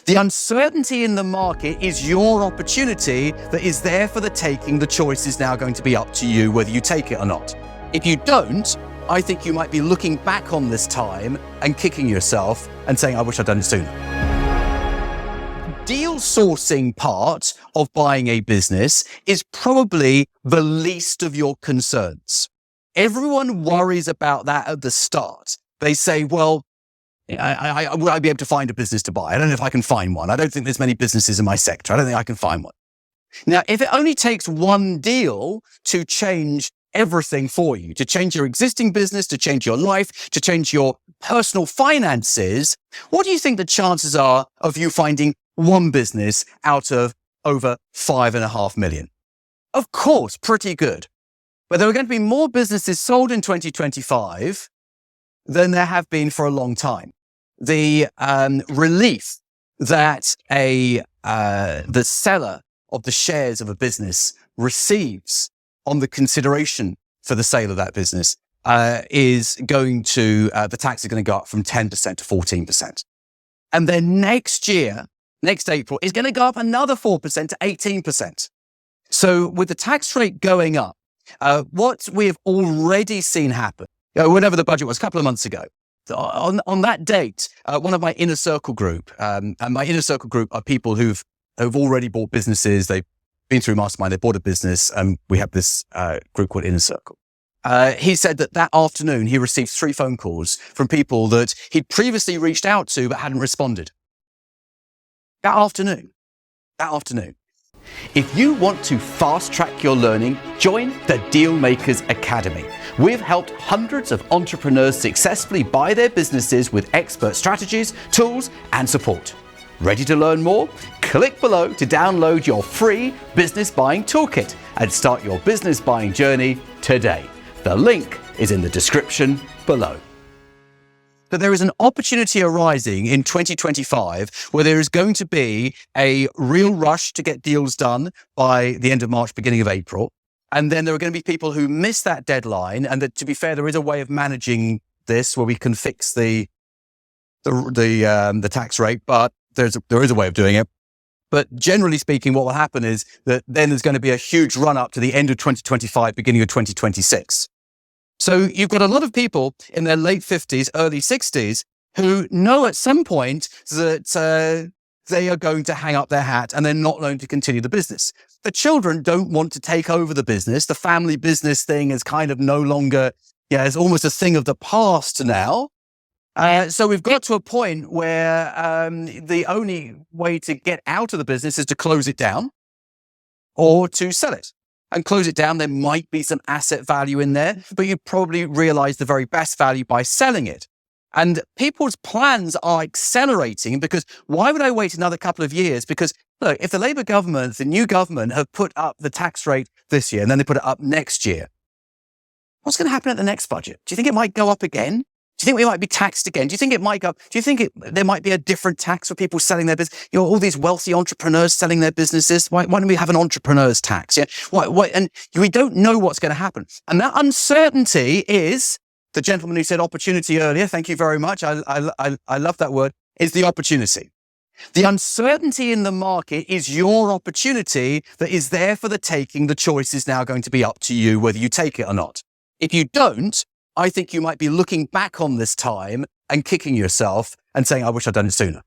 The uncertainty in the market is your opportunity that is there for the taking. The choice is now going to be up to you whether you take it or not. If you don't, I think you might be looking back on this time and kicking yourself and saying, I wish I'd done it sooner. Deal sourcing part of buying a business is probably the least of your concerns. Everyone worries about that at the start. They say, well, will I be able to find a business to buy? I don't know if I can find one. I don't think there's many businesses in my sector. I don't think I can find one. Now, if it only takes one deal to change everything for you, to change your existing business, to change your life, to change your personal finances, what do you think the chances are of you finding one business out of over 5.5 million? Of course, pretty good. But there are going to be more businesses sold in 2025 than there have been for a long time. The relief that the seller of the shares of a business receives on the consideration for the sale of that business is going to, the tax is going to go up from 10% to 14%. And then next year, next April, is going to go up another 4% to 18%. So with the tax rate going up, what we have already seen happen, whenever the budget was, a couple of months ago, on that date, one of my inner circle group, and my inner circle group are people who've already bought businesses. They've been through Mastermind, they bought a business, and we have this group called Inner Circle. He said that afternoon he received 3 phone calls from people that he'd previously reached out to but hadn't responded. That afternoon. If you want to fast track your learning, join the Dealmakers Academy. We've helped hundreds of entrepreneurs successfully buy their businesses with expert strategies, tools, and support. Ready to learn more? Click below to download your free business buying toolkit and start your business buying journey today. The link is in the description below. But there is an opportunity arising in 2025 where there is going to be a real rush to get deals done by the end of March, beginning of April. And then there are going to be people who miss that deadline. And that, to be fair, there is a way of managing this where we can fix the tax rate, but there is a way of doing it. But generally speaking, what will happen is that then there's going to be a huge run up to the end of 2025, beginning of 2026. So you've got a lot of people in their late 50s, early 60s who know at some point that they are going to hang up their hat and they're not going to continue the business. The children don't want to take over the business. The family business thing is kind of no longer, it's almost a thing of the past now. So we've got to a point where the only way to get out of the business is to close it down or to sell it. And close it down, there might be some asset value in there, but you probably realize the very best value by selling it. And people's plans are accelerating because why would I wait another couple of years? Because look, if the Labour government, the new government, have put up the tax rate this year and then they put it up next year, what's going to happen at the next budget? Do you think it might go up again? Do you think we might be taxed again? Do you think it might go up? Do you think there might be a different tax for people selling their business? All these wealthy entrepreneurs selling their businesses. Why don't we have an entrepreneur's tax? Yeah. And we don't know what's going to happen. And that uncertainty is the gentleman who said opportunity earlier. Thank you very much. I love that word. Is the opportunity. The uncertainty in the market is your opportunity that is there for the taking. The choice is now going to be up to you whether you take it or not. If you don't, I think you might be looking back on this time and kicking yourself and saying, I wish I'd done it sooner.